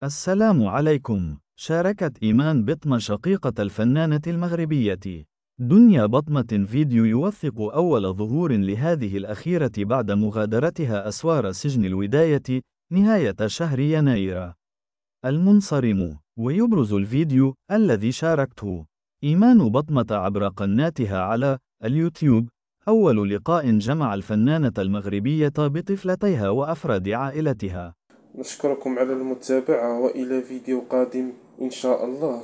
السلام عليكم. شاركت إيمان بطمة شقيقة الفنانة المغربية دنيا بطمة فيديو يوثق أول ظهور لهذه الأخيرة بعد مغادرتها أسوار سجن الوداية نهاية شهر يناير المنصرم. ويبرز الفيديو الذي شاركته إيمان بطمة عبر قناتها على اليوتيوب أول لقاء جمع الفنانة المغربية بطفلتيها وأفراد عائلتها. نشكركم على المتابعة وإلى فيديو قادم إن شاء الله.